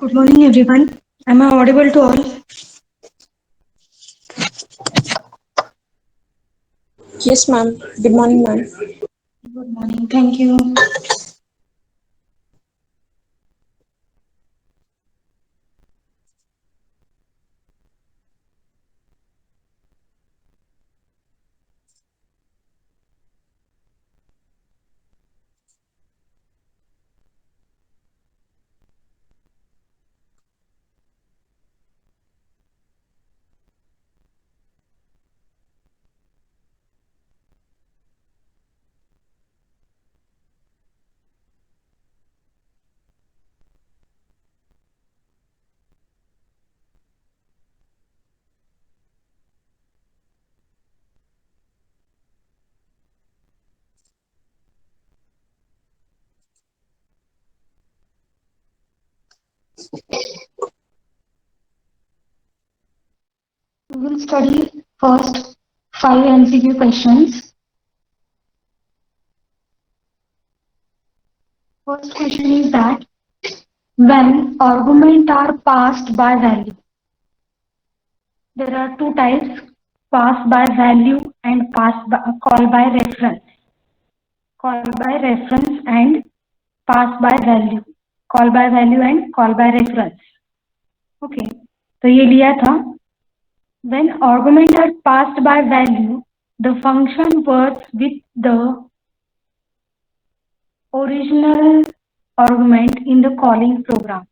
Good morning, everyone. Am I audible to all? Yes, ma'am. Good morning, ma'am. Good morning. Thank you. We will study first 5 MCQ questions. First question is that when argument are passed by value, there are two types: pass by value and call by reference. Call by reference and pass by value. Call by value and call by reference. Okay. तो ये लिया था. When arguments are passed by value, the function works with the original argument in the calling program.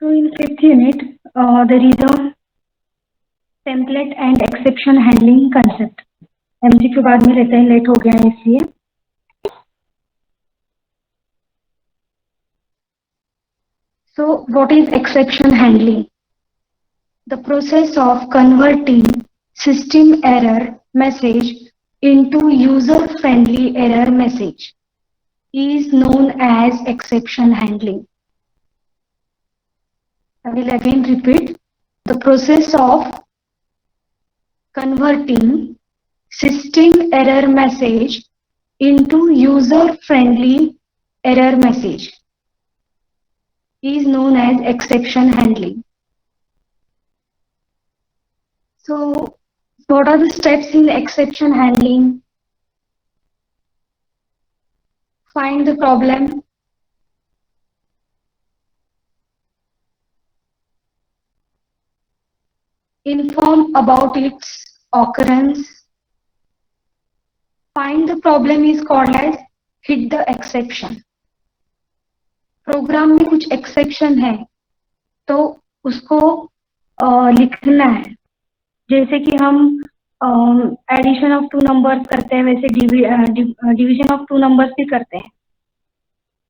So in fifth unit, there is a template and exception handling concept. MCQ बाद में लेते हैं, late हो गया है इसलिए. So what is exception handling? The process of converting system error message into user-friendly error message is known as exception handling. I will again repeat. The process of converting system error message into user-friendly error message is known as exception handling. So, what are the steps in exception handling? Find the problem. Inform about its occurrence. Find the problem is called as hit the exception. Program में कुछ exception है तो उसको लिखना है. जैसे कि हम एडिशन ऑफ टू नंबर्स करते हैं वैसे डिवीजन ऑफ टू नंबर्स भी करते हैं.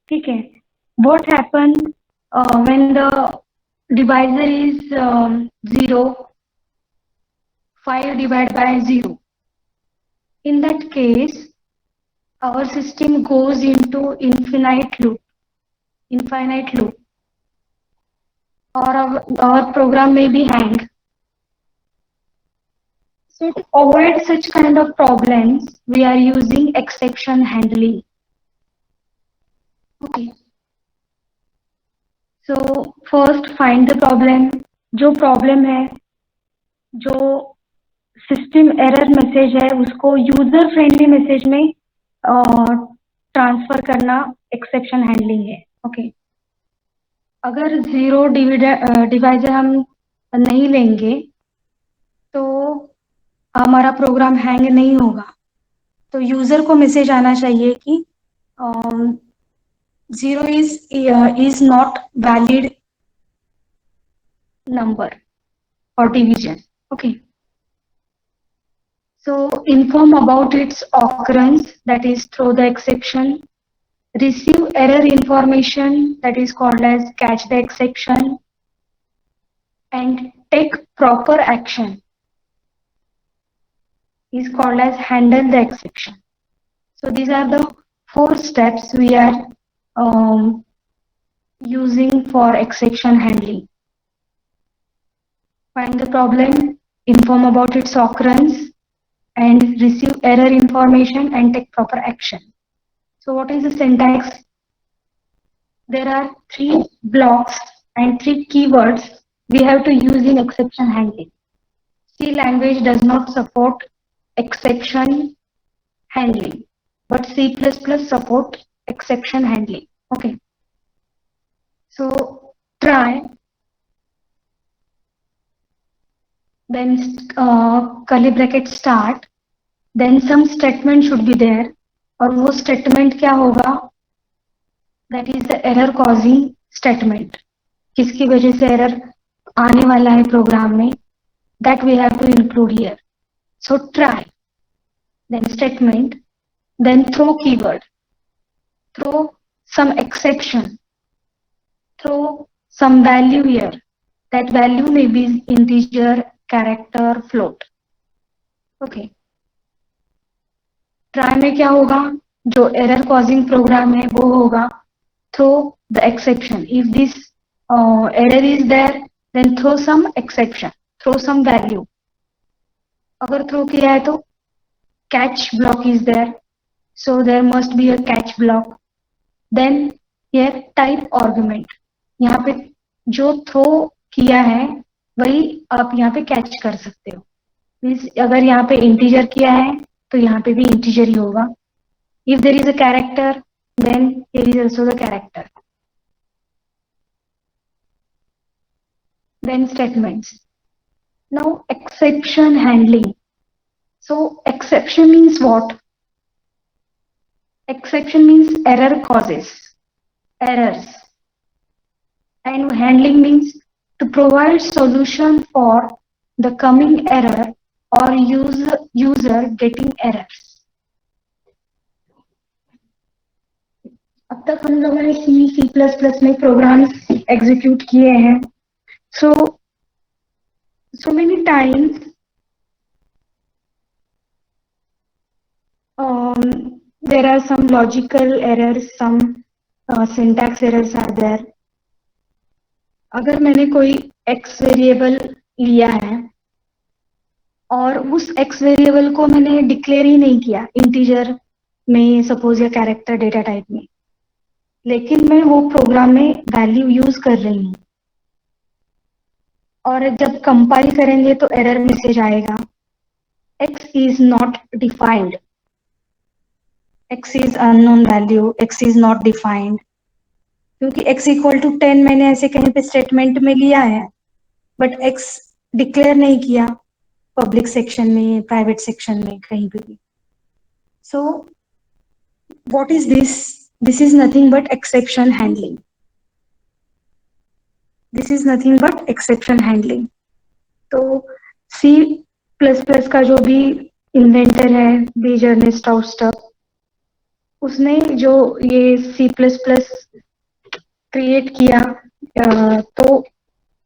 ठीक है. What happen when the divisor is 0, 5 divided by 0. In that case, our system goes into infinite loop, or our program may be hang. So to avoid such kind of problems, we are using exception handling. Okay. So first find the problem. जो problem है, जो system error message है उसको user friendly message में transfer करना exception handling है. Okay. अगर 0 divisor हम नहीं लेंगे तो हमारा प्रोग्राम हैंग नहीं होगा. तो यूजर को मैसेज आना चाहिए कि 0 is not valid number or division. Okay. So inform about its occurrence, that is throw the exception. Receive error information, that is called as catch the exception. And take proper action is called as handle the exception. So these are the 4 steps we are using for exception handling. Find the problem, inform about its occurrence, and receive error information and take proper action. So what is the syntax? There are 3 blocks and 3 keywords we have to use in exception handling. C language does not support exception handling, but C++ support exception handling. Okay. So try, then curly bracket start, then some statement should be there, और वो statement क्या होगा? That is the error causing statement. किसकी वजह से error आने वाला है प्रोग्राम में, that we have to include here. So try, then statement, then throw keyword, throw some exception, throw some value here. That value may be integer, character, float. Okay. Try में क्या होगा? जो error causing program है वो होगा throw the exception. If this error is there, then throw some exception, throw some value. अगर throw किया है तो catch block is there, so there must be a catch block. Then here type argument, यहाँ पे जो throw किया है वही आप यहाँ पे catch कर सकते हो. मीन्स अगर यहाँ पे integer किया है तो यहाँ पे भी integer ही होगा. If there is a character, then here is also the character. Then statements. Now exception handling. So exception means what? Exception means error causes, errors. And handling means to provide solution for the coming error or user getting errors. अब तक हम लोगों ने C++ में programmes execute किए हैं. So many times there are some logical errors, some syntax errors are there. अगर मैंने कोई x वेरिएबल लिया है और उस x वेरिएबल को मैंने डिक्लेयर ही नहीं किया इंटीजर में, सपोज या कैरेक्टर डेटा टाइप में, लेकिन मैं वो प्रोग्राम में वैल्यू यूज कर रही हूँ और जब कंपाइल करेंगे तो एरर मैसेज आएगा x is not defined, x is unknown value, x is not defined. क्योंकि x इक्वल टू 10 मैंने ऐसे कहीं पे स्टेटमेंट में लिया है, बट x डिक्लेयर नहीं किया पब्लिक सेक्शन में, प्राइवेट सेक्शन में, कहीं पे भी. So what is this? This is nothing but exception handling. This is nothing but exception handling. तो C++ का जो भी इन्वेंटर है, बीजर्निस्ट स्टफ, उसने जो ये C++ क्रिएट किया तो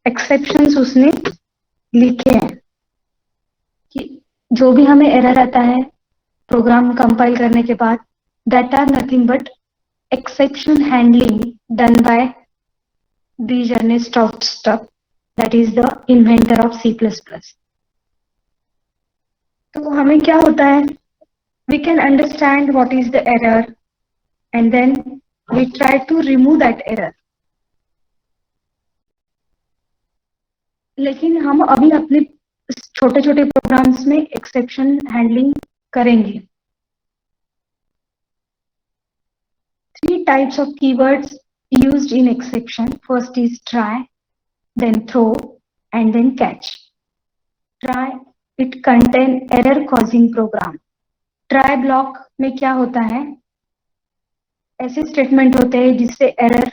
एक्सेप्शंस उसने लिखे हैं कि जो भी हमें एरर आता है प्रोग्राम कंपाइल करने के बाद, that are nothing but exception handling done by Bjarne स्टफ, that is the inventor of C++. तो हमें क्या होता है? We can understand what is the error and then we try to remove that error. लेकिन हम अभी अपने छोटे छोटे प्रोग्राम्स में एक्सेप्शन हैंडलिंग करेंगे. 3 types of keywords used in exception. First is try, then throw, and then catch. Try, it contain error causing program. Try block में क्या होता है? ऐसे स्टेटमेंट होते हैं जिससे एरर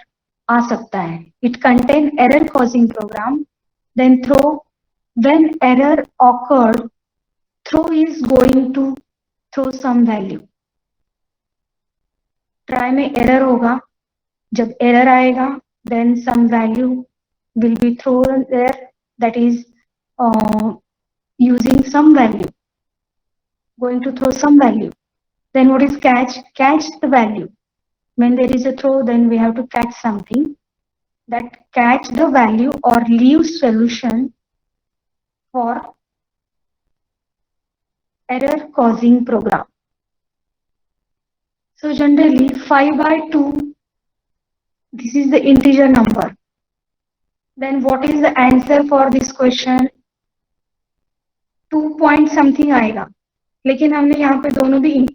आ सकता है. It contain error causing program. Then throw, when error occurred, throw is going to throw some value. try में error होगा. जब error आएगा, then some value will be thrown there, that is using some value, going to throw some value. Then what is catch? Catch the value. When there is a throw, then we have to catch something. That catch the value or leave solution for error causing program. So generally 5 by 2, this is the integer number. Then what is the answer for this question? 2 point something आएगा. लेकिन हमने यहाँ पे दोनों भी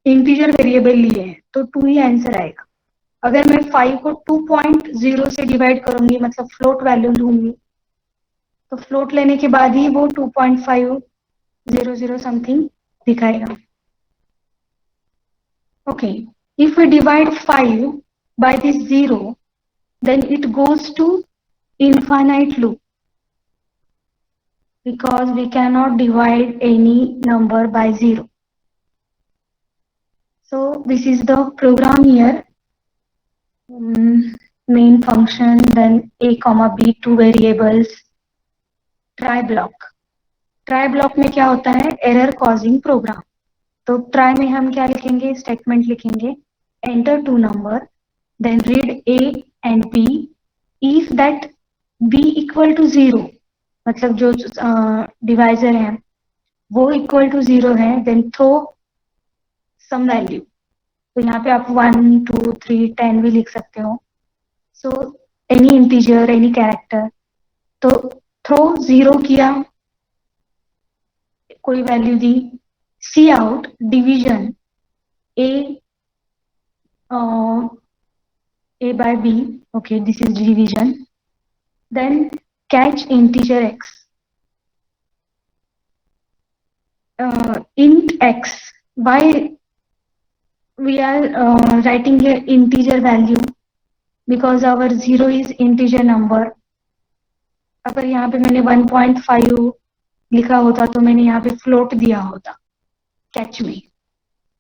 integer variable लिए हैं, तो 2 ही आंसर आएगा. अगर मैं 5 को 2.0 से डिवाइड करूंगी, मतलब फ्लोट वैल्यू लूंगी, तो फ्लोट लेने के बाद ही वो 2.500 समथिंग दिखाएगा. Okay, if we divide 5 by this 0, then it goes to infinite loop, because we cannot divide any number by 0. So this is the program here. Main function, then a comma b, 2 variables. Try block. Try block में क्या होता है? Error causing program. तो try में हम क्या लिखेंगे? Statement लिखेंगे. Enter 2 number, then read a and b. If that b equal to 0, मतलब जो डिवाइजर है वो इक्वल टू 0 है, देन थ्रो सम वैल्यू. तो यहाँ पे आप 1, 2, 3, 10 भी लिख सकते हो. So any integer, any character. तो थ्रो 0 किया, कोई वैल्यू दी. C out division a by b. Okay, this is division. Then catch integer x. Int x. Why we are writing here integer value? Because our 0 is integer number. अगर यहाँ पे मैंने 1.5 लिखा होता तो मैंने यहाँ पे float दिया होता catch में.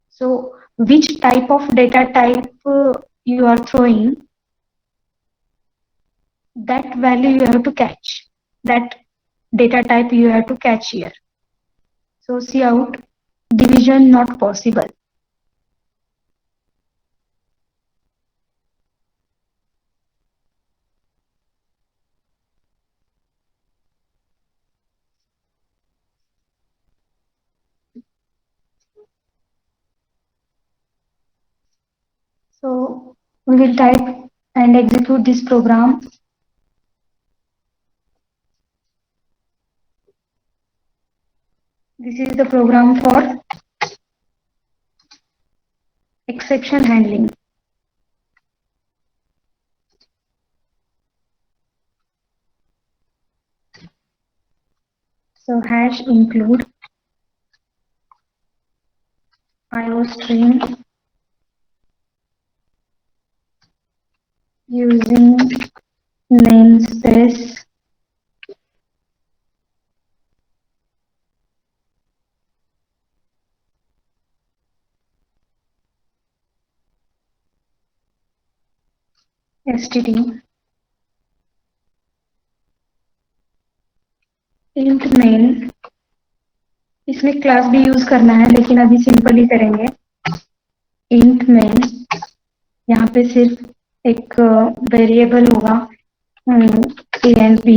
So which type of data type you are throwing, that value you have to catch. That data type you have to catch here. So see out division not possible. So we will type and execute this program. This is the program for exception handling. So hash include iostream using namespace std int main. इसमें class भी use करना है, लेकिन अभी simple ही करेंगे. int main, यहाँ पे सिर्फ एक वेरिएबल होगा a and b.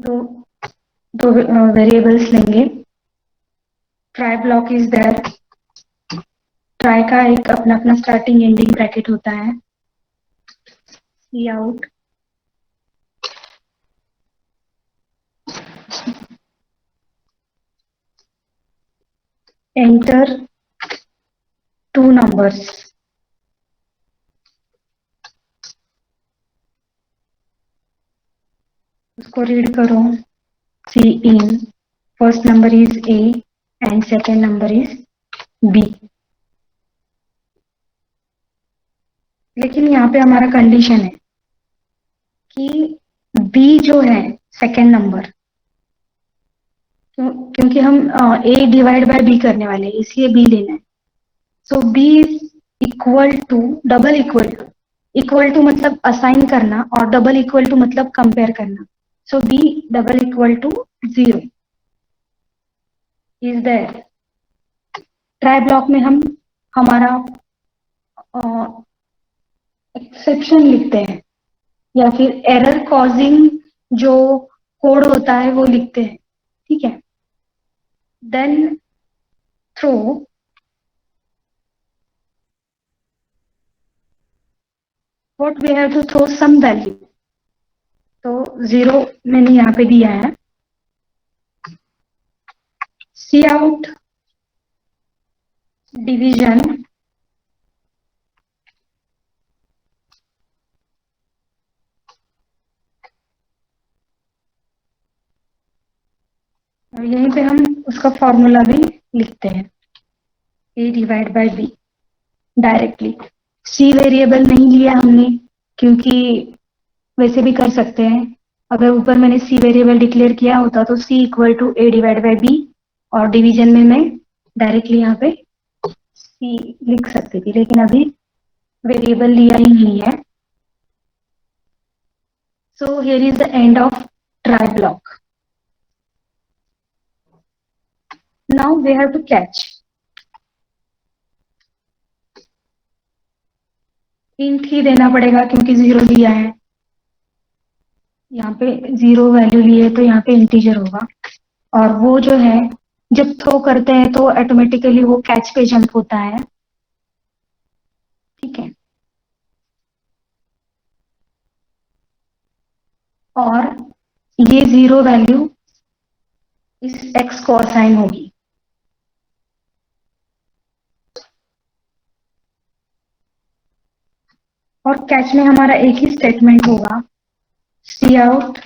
दो वेरिएबल्स लेंगे. Try block is there. Try का एक अपना अपना स्टार्टिंग एंडिंग ब्रैकेट होता है. Cout enter 2 numbers. उसको रीड करो. Cin first number is a and second number is b. लेकिन यहाँ पे हमारा कंडीशन है कि बी जो है सेकेंड नंबर, क्योंकि हम ए डिवाइड बाय बी करने वाले हैं इसलिए बी लेना है। So b is equal to, double equal to मतलब असाइन करना और डबल इक्वल टू मतलब कंपेयर करना। So b double equal to 0 is there. Try block में हम हमारा एक्सेप्शन लिखते हैं या फिर एरर कॉजिंग जो कोड होता है वो लिखते हैं, ठीक है। Then throw what we have to throw some value. तो 0 मैंने यहाँ पे दिया है। सी आउट डिवीजन और यहीं पे हम उसका फॉर्मूला भी लिखते हैं, a divide by b directly. C variable नहीं लिया हमने क्योंकि वैसे भी कर सकते हैं। अगर ऊपर मैंने सी वेरिएबल डिक्लेयर किया होता तो c equal to a divide by b और डिवीजन में मैं डायरेक्टली यहाँ पे सी लिख सकती थी, लेकिन अभी वेरिएबल लिया ही नहीं है। So here is the end of try block. Now we have to catch. Int ही देना पड़ेगा क्योंकि 0 दिया है, यहाँ पे 0 वैल्यू लिए तो यहाँ पे इंटीजर होगा। और वो जो है जब थ्रो करते हैं तो ऑटोमेटिकली वो कैच पे जंप होता है, ठीक है। और ये 0 वैल्यू इस एक्स को असाइन होगी। और कैच में हमारा एक ही स्टेटमेंट होगा, सी out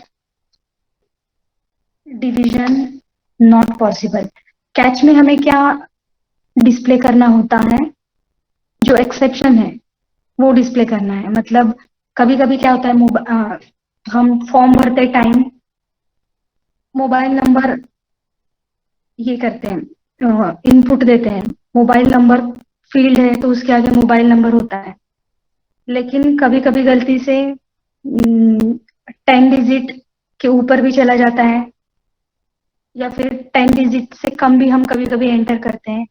division not possible. Catch में हमें क्या डिस्प्ले करना होता है, जो एक्सेप्शन है वो डिस्प्ले करना है। मतलब कभी कभी क्या होता है, हम फॉर्म भरते टाइम मोबाइल नंबर ये करते हैं, इनपुट देते हैं, मोबाइल नंबर फील्ड है तो उसके आगे मोबाइल नंबर होता है। लेकिन कभी कभी गलती से 10 डिजिट के ऊपर भी चला जाता है या फिर 10 डिजिट से कम भी हम कभी कभी एंटर करते हैं।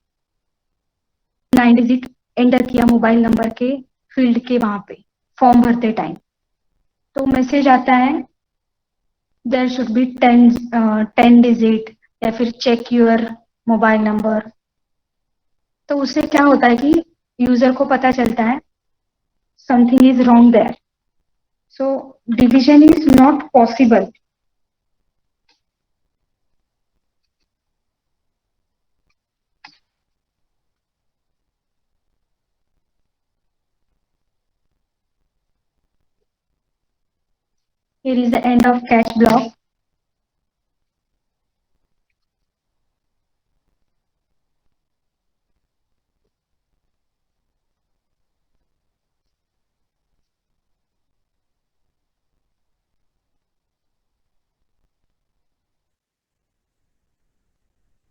9 डिजिट एंटर किया मोबाइल नंबर के फील्ड के वहां पे फॉर्म भरते टाइम, तो मैसेज आता है देयर शुड बी 10 डिजिट या फिर चेक योर मोबाइल नंबर। तो उससे क्या होता है कि यूजर को पता चलता है something is wrong there, so division is not possible. Here is the end of catch block.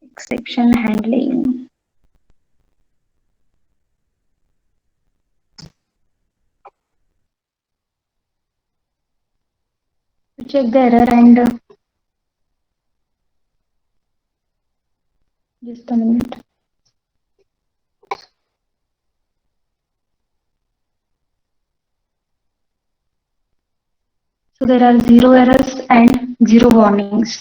Exception handling. Check the error and just a minute. So there are 0 errors and 0 warnings.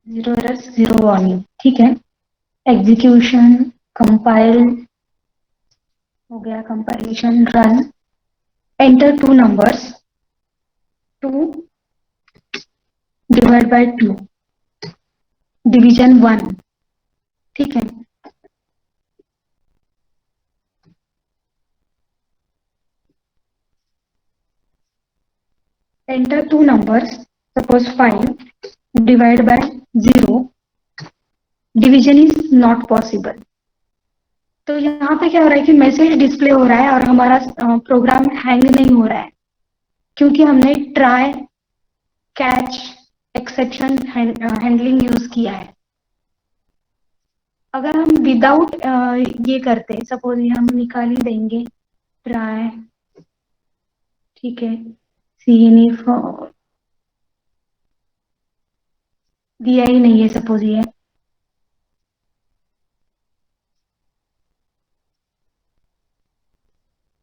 0 errors, 0 warning. ठीक है। Execution compile हो गया, compilation run. Enter 2 numbers, 2 divide by 2 division 1, ठीक है। Enter 2 numbers, suppose 5 divide by 0, division is not possible. तो यहाँ पे क्या हो रहा है कि मैसेज डिस्प्ले हो रहा है और हमारा प्रोग्राम हैंग नहीं हो रहा है, क्योंकि हमने try catch exception handling use किया है। अगर हम विदाउट ये करते हैं, सपोज ये हम निकाल ही देंगे ट्राई, ठीक है, CNF दिया ही नहीं है सपोज ये,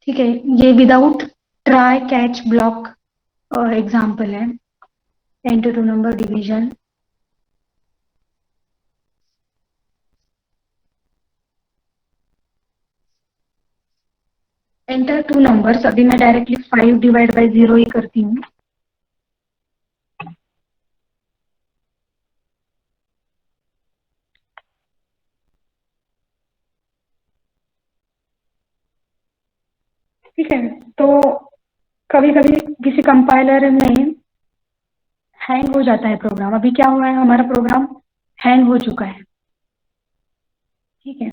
ठीक है, ये without try catch block example है, enter two number division. Enter two numbers, अभी मैं डायरेक्टली 5 डिवाइड बाई 0 ही करती हूँ। ठीक है, तो कभी कभी किसी कंपाइलर में हैंग हो जाता है प्रोग्राम। अभी क्या हुआ है, हमारा प्रोग्राम हैंग हो चुका है, ठीक है।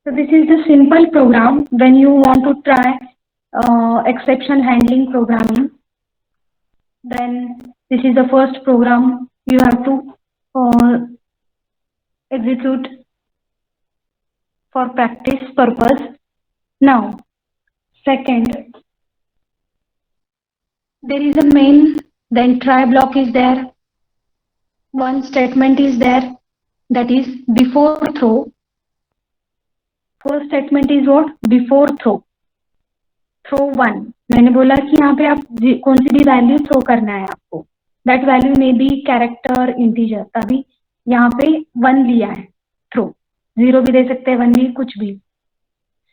So this is the simple program when you want to try exception handling programming. Then this is the first program you have to execute for practice purpose. Now, second, there is a main, then try block is there. One statement is there, that is before throw. First statement is what? Before throw. Throw 1, मैंने बोला कि यहाँ पे आप कौन सी भी value throw करना है आपको, दैट वैल्यू में बी कैरेक्टर इंटीजर, तभी यहाँ पे 1 लिया है थ्रो, 0 भी दे सकते हैं, 1 भी, कुछ भी।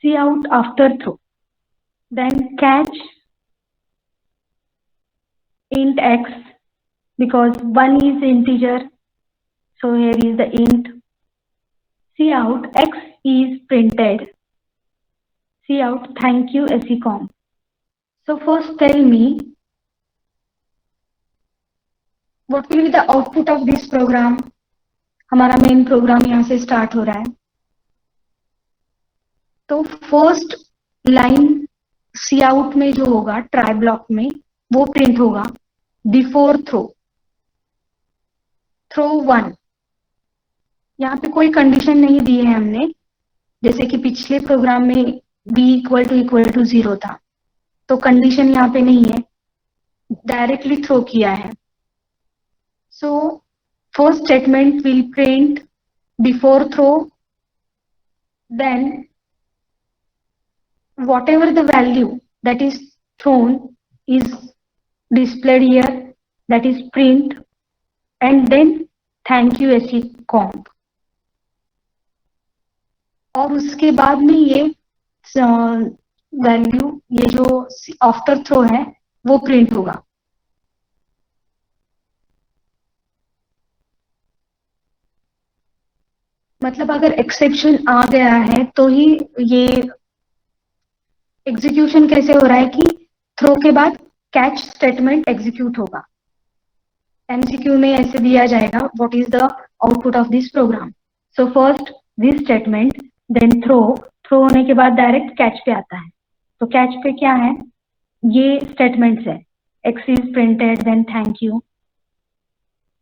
Cout after throw, then catch int x because 1 is integer, so here is the int. See out x is printed. See out thank you SECOM. So first tell me what will be the output of this program. हमारा main program यहाँ से start हो रहा है, तो first line सी out में जो होगा ट्राई ब्लॉक में वो प्रिंट होगा बिफोर थ्रो, थ्रो 1। यहाँ पे कोई कंडीशन नहीं दी है हमने, जैसे कि पिछले प्रोग्राम में b इक्वल टू 0 था, तो कंडीशन यहाँ पे नहीं है, डायरेक्टली थ्रो किया है। So first statement will print before throw, then whatever the value that is thrown is displayed here, that is print, and then thank you SECOM। और उसके बाद में ये वैल्यू, ये जो आफ्टर थ्रो है वो प्रिंट होगा। मतलब अगर एक्सेप्शन आ गया है तो ही ये एग्जीक्यूशन कैसे हो रहा है कि थ्रो के बाद कैच स्टेटमेंट एग्जीक्यूट होगा। एमसीक्यू में ऐसे दिया जाएगा what is the output of this program. So first this statement, then throw, throw होने के बाद डायरेक्ट कैच पे आता है। तो कैच पे क्या है, ये स्टेटमेंट्स है, x is printed, then thank you,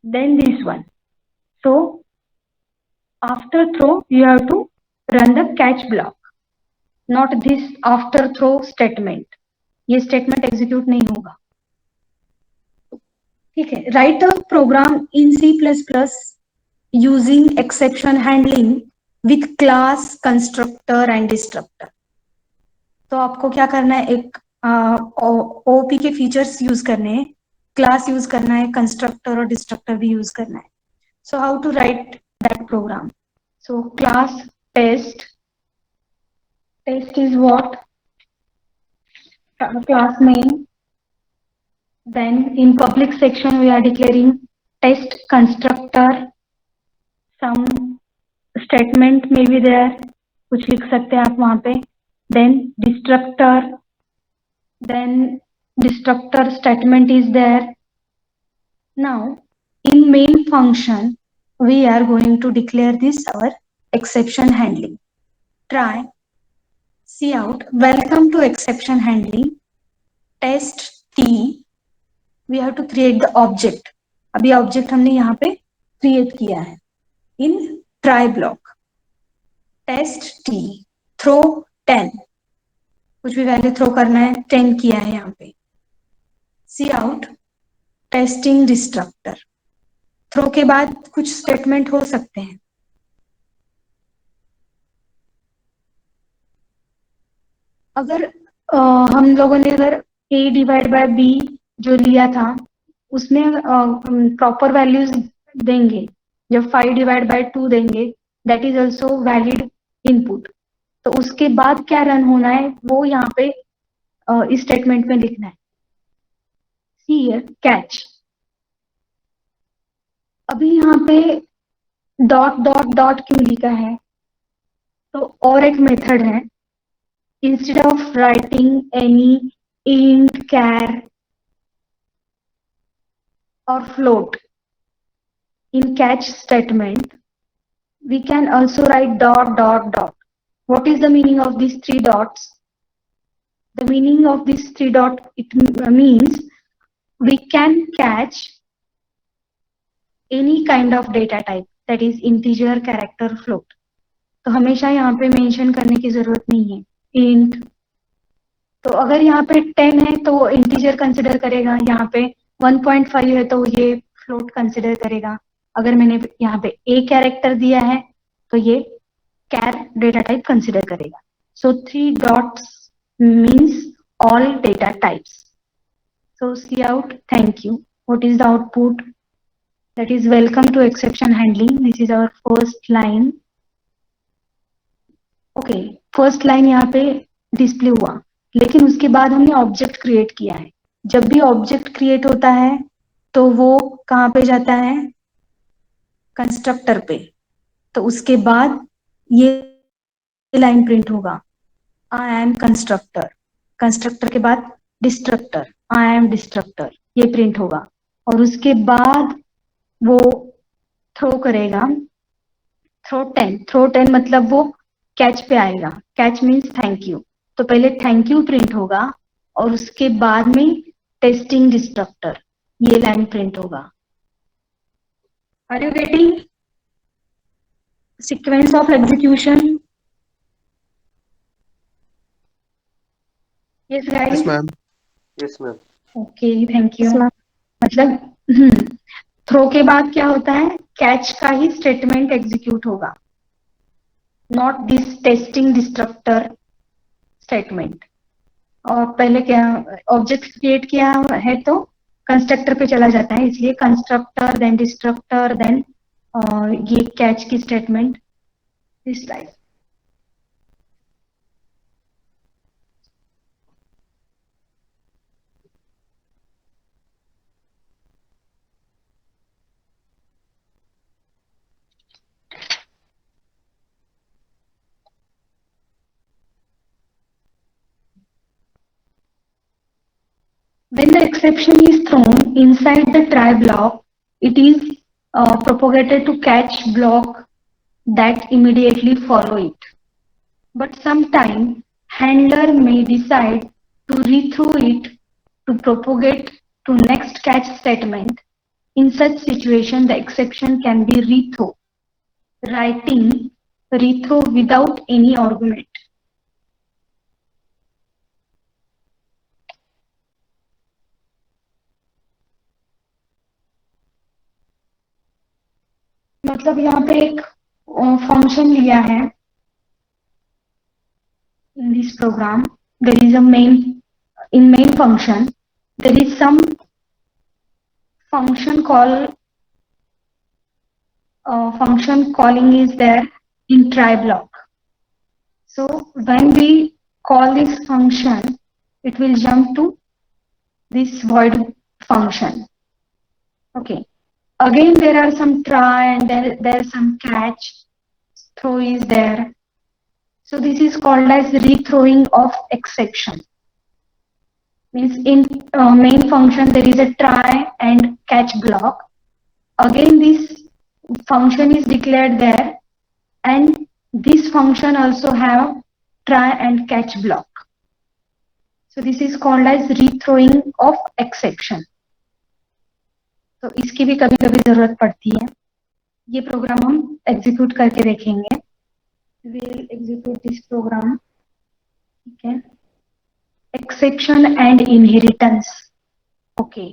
then this one. So after throw you have to run the catch block, not this after throw statement, ये स्टेटमेंट एग्जीक्यूट नहीं होगा। ठीक है, write a program in C++ using exception handling with class, constructor and destructor. तो आपको क्या करना है, एक ओपी के फीचर्स यूज करने हैं, क्लास यूज करना है, कंस्ट्रक्टर और डिस्ट्रक्टर भी यूज करना है। So how to write that program, so class test, test is what, class name, Then in public section we are declaring test constructor. Some statement may be there, कुछ लिख सकते हैं आप वहां पे. Then destructor statement is there. Now in main function we are going to declare this our exception handling. Try cout welcome to exception handling test t. We have to create the object. अभी object हमने यहाँ पे create किया है in try block. Test t throw 10, कुछ भी value throw करना है, 10 किया है यहाँ पे. सी आउट टेस्टिंग डिस्ट्रक्टर. थ्रो के बाद कुछ स्टेटमेंट हो सकते हैं. अगर हम लोगों ने अगर a डिवाइड बाय b जो लिया था उसमें प्रॉपर वैल्यूज देंगे, जब 5 डिवाइड बाय 2 देंगे that is also valid input. तो उसके बाद क्या रन होना है वो यहाँ पे इस स्टेटमेंट में लिखना है. सी कैच. अभी यहाँ पे डॉट डॉट डॉट क्यों लिखा है, तो और एक मेथड है. Instead of writing any int char or float in catch statement, we can also write dot dot dot. What is the meaning of these 3 dots? The meaning of these 3 dot, it means we can catch any kind of data type, that is integer, character, float. तो हमेशा यहाँ पे mention करने की जरूरत नहीं है. int, तो अगर यहाँ पे 10 है तो वो इंटीजर कंसिडर करेगा, यहाँ पे 1.5 है तो ये फ्लोट कंसिडर करेगा. अगर मैंने यहाँ पे a कैरेक्टर दिया है तो ये कैर डेटा टाइप कंसिडर करेगा. So 3 dots means all data types. So C out thank you. What is the output? That is welcome to exception handling. This is our first line. Okay, first line यहाँ पे display हुआ, लेकिन उसके बाद हमने object create किया है. जब भी ऑब्जेक्ट क्रिएट होता है तो वो कहाँ पे जाता है? कंस्ट्रक्टर पे. तो उसके बाद ये लाइन प्रिंट होगा, आई एम कंस्ट्रक्टर. कंस्ट्रक्टर के बाद डिस्ट्रक्टर, आई एम डिस्ट्रक्टर, ये प्रिंट होगा. और उसके बाद वो थ्रो करेगा थ्रो 10. थ्रो 10 मतलब वो कैच पे आएगा. Catch means thank you. तो पहले थैंक यू प्रिंट होगा और उसके बाद में टेस्टिंग डिस्ट्रक्टर, ये लाइन प्रिंट होगा. Are you getting sequence of execution? Yes guys. Yes, ma'am. Yes, ma'am. Okay, thank you. Yes, ma'am. मतलब थ्रो के बाद क्या होता है? कैच का ही स्टेटमेंट एग्जीक्यूट होगा, not this testing destructor statement. और पहले क्या ऑब्जेक्ट क्रिएट किया है तो कंस्ट्रक्टर पे चला जाता है, इसलिए कंस्ट्रक्टर देन डिस्ट्रक्टर देन ये कैच की statement this type. When the exception is thrown inside the try block, it is propagated to catch block that immediately follow it. But sometime handler may decide to rethrow it to propagate to next catch statement. In such situation, the exception can be rethrow, writing rethrow without any argument. मतलब यहाँ पे एक function लिया है. In this program, there is a main function, there is some function calling is there in try block. So when we call this function, it will jump to this void function. Okay. Again, there are some try and there's some catch. Throw is there. So this is called as rethrowing of exception. Means in main function there is a try and catch block. Again, this function is declared there, and this function also have try and catch block. So this is called as rethrowing of exception. तो इसकी भी कभी कभी जरूरत पड़ती है. ये programme हम एग्जीक्यूट करके देखेंगे. We'll execute this program. ठीक है. Exception and inheritance. Okay.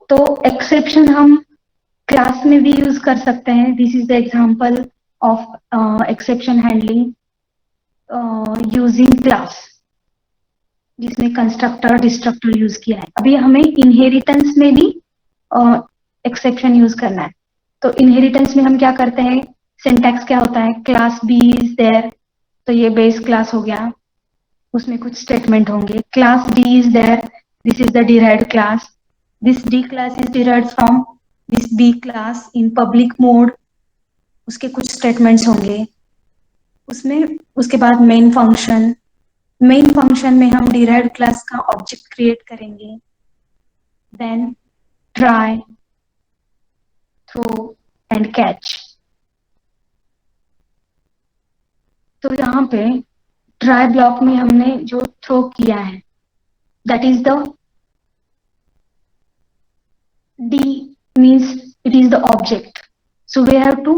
तो exception हम क्लास में भी यूज कर सकते हैं. This is the example of exception handling using class, जिसमें कंस्ट्रक्टर डिस्ट्रक्टर यूज किया है. अभी हमें इनहेरिटेंस में भी एक्सेप्शन यूज करना है. तो इनहेरिटेंस में हम क्या करते हैं, सिंटैक्स क्या होता है, क्लास बी इज देयर, तो ये बेस क्लास हो गया, उसमें कुछ स्टेटमेंट होंगे. Class D is there, this is the derived class, this D class is derived from this B class in public mode, उसके कुछ स्टेटमेंट्स होंगे उसमें. उसके बाद मेन फंक्शन, मेन फंक्शन में हम डिराइव्ड क्लास का ऑब्जेक्ट क्रिएट करेंगे. Then try, throw and catch. तो यहाँ पे ट्राई ब्लॉक में हमने जो थ्रो किया है, that is the D means it is the object. So we have to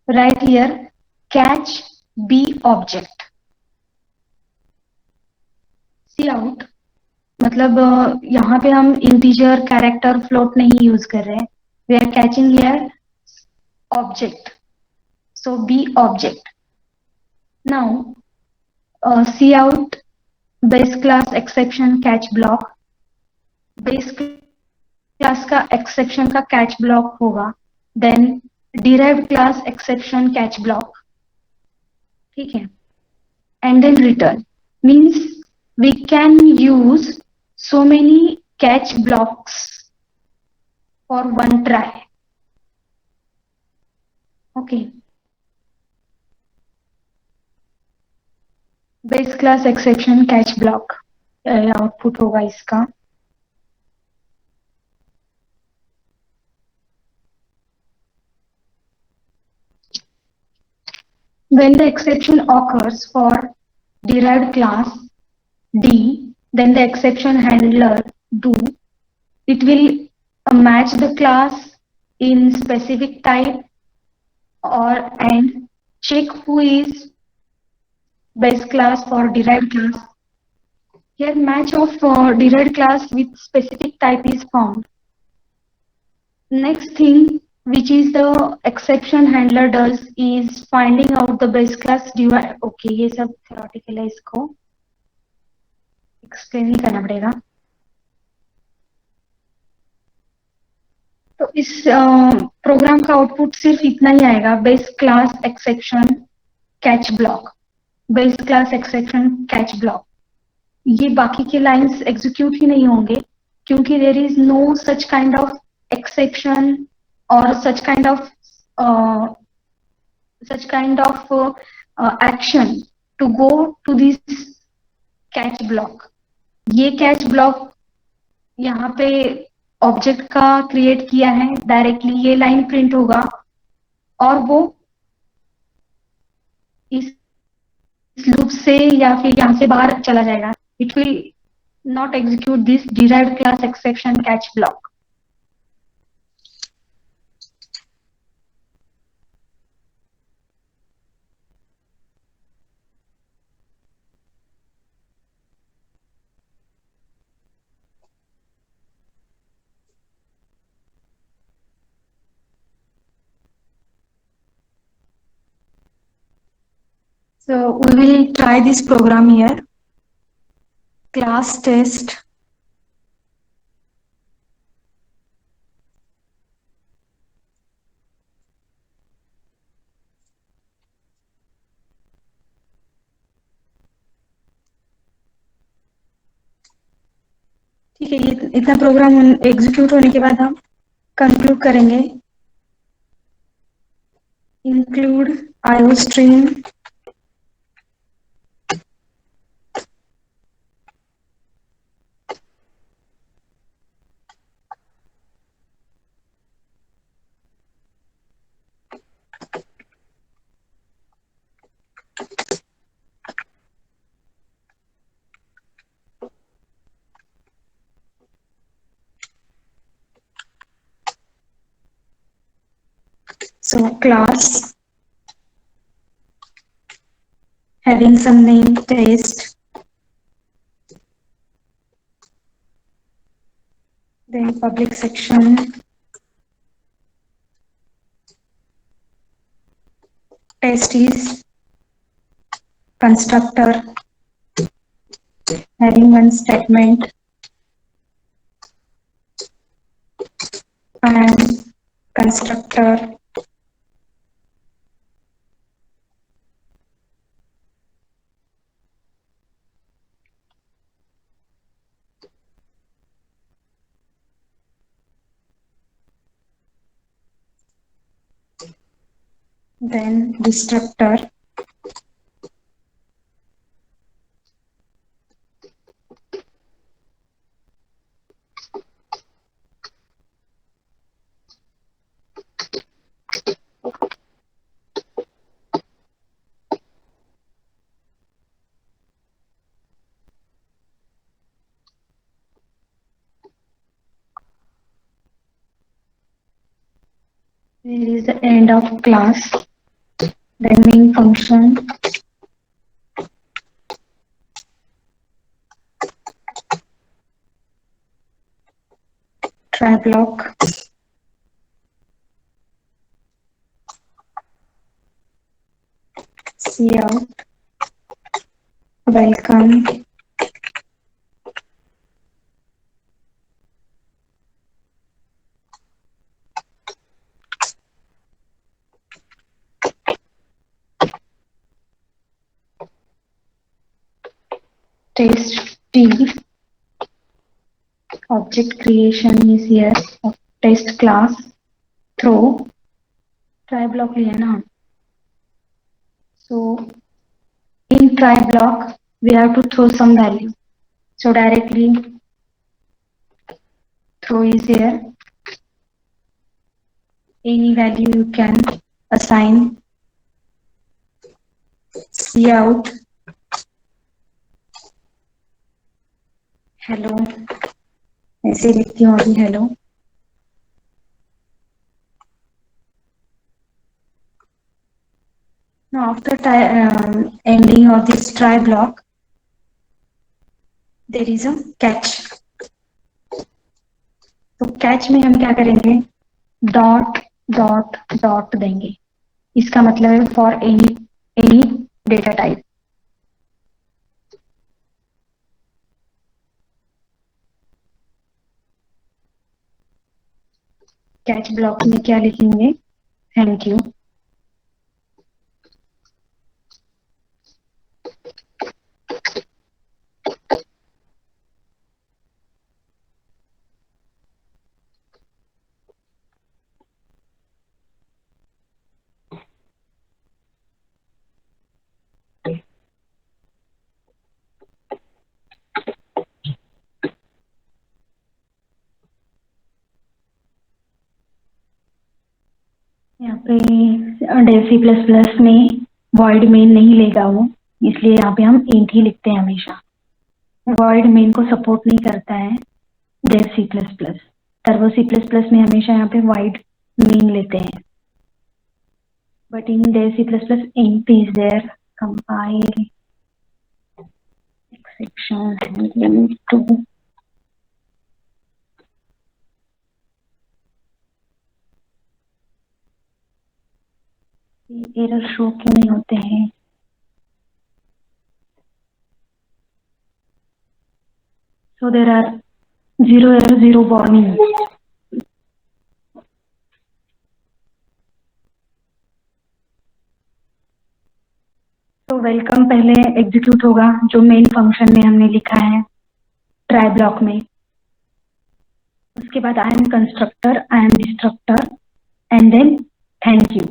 write here catch B object. See out मतलब यहाँ पे हम इंटीजर, कैरेक्टर, फ्लोट नहीं यूज कर रहे हैं. We are catching here object. So B object. Now see out base class exception catch block. Base class का exception का कैच ब्लॉक होगा. Then derived class exception catch block. ठीक है. And then return means we can use so many catch blocks for one try. Okay. Base class exception catch block output होगा इसका. When the exception occurs for derived class D, then the exception handler do, it will match the class in specific type or and check who is base class for derived class. Here match of derived class with specific type is found. Next thing which is the exception handler does is finding out the base class divided. Okay, ये सब theoretical है, इसको explain नहीं करना पड़ेगा. तो इस programme का आउटपुट सिर्फ इतना ही आएगा, base class exception catch block, base class exception catch block. ये बाकी के लाइंस एग्जीक्यूट ही नहीं होंगे क्योंकि there is no such kind of exception or such kind of action to go to this catch block. ये catch block यहाँ पे ऑब्जेक्ट का क्रिएट किया है, डायरेक्टली ये लाइन प्रिंट होगा और वो इस लूप से या फिर यहाँ से बाहर चला जाएगा. It will not execute this derived class exception catch block. So we will try this program here. Class test. ठीक है, ये इतना प्रोग्राम एग्जीक्यूट होने के बाद हम कंक्लूड करेंगे। Include IO stream so class having some name test, then public section, test is constructor having one statement and constructor then destructor Here is the end of class. Then main function try block cout welcome test t object creation is here of test class throw try block लिया ना. So in try block we have to throw some value, so directly throw is here. Any value you can assign. Cout hello, ऐसे लिखती हूँ अभी hello. Now after ending of this try block there is a catch. तो catch में हम क्या करेंगे, dot dot dot देंगे. इसका मतलब है for any data type. Catch block में क्या लिखेंगे, थैंक यू. यहाँ पे डेसी प्लस प्लस में वॉइड मेन नहीं लेगा वो, इसलिए यहाँ पे हम इंट ही लिखते हैं हमेशा. वॉइड मेन को सपोर्ट नहीं करता है Dev C plus plus. Turbo C plus plus में हमेशा यहाँ पे वॉइड मेन लेते हैं. But in Dev C plus plus int is there. Compile exception handling to error show क्यों नहीं होते हैं. So there are 0 error 0 warning. तो वेलकम पहले एग्जीक्यूट होगा जो मेन फंक्शन में हमने लिखा है ट्राई ब्लॉक में. उसके बाद I am constructor, I am destructor, and then thank you.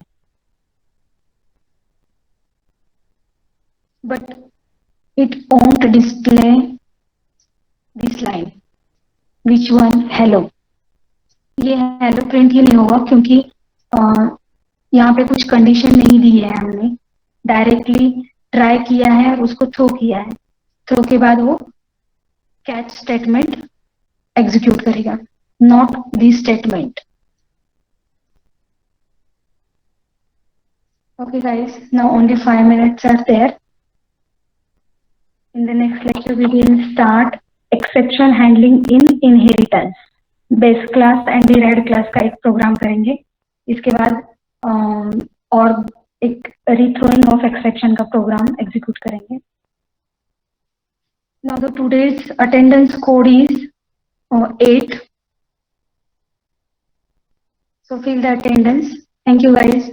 But it won't display this line. Which one? Hello. ये हेलो प्रिंट ही नहीं होगा क्योंकि यहाँ पे कुछ कंडीशन नहीं दी है. हमने डायरेक्टली ट्राई किया है और उसको थ्रो किया है. थ्रो के बाद वो कैच स्टेटमेंट एग्जीक्यूट करेगा, not this statement. Okay guys, now only 5 minutes are there. In the next lecture, we will start exception handling in inheritance. Base class and derived class का एक programme करेंगे. इसके बाद और एक रीथ्रोइंग ऑफ एक्सेप्शन का program execute करेंगे. Now the today's attendance code is 8. So fill the attendance. Thank you guys.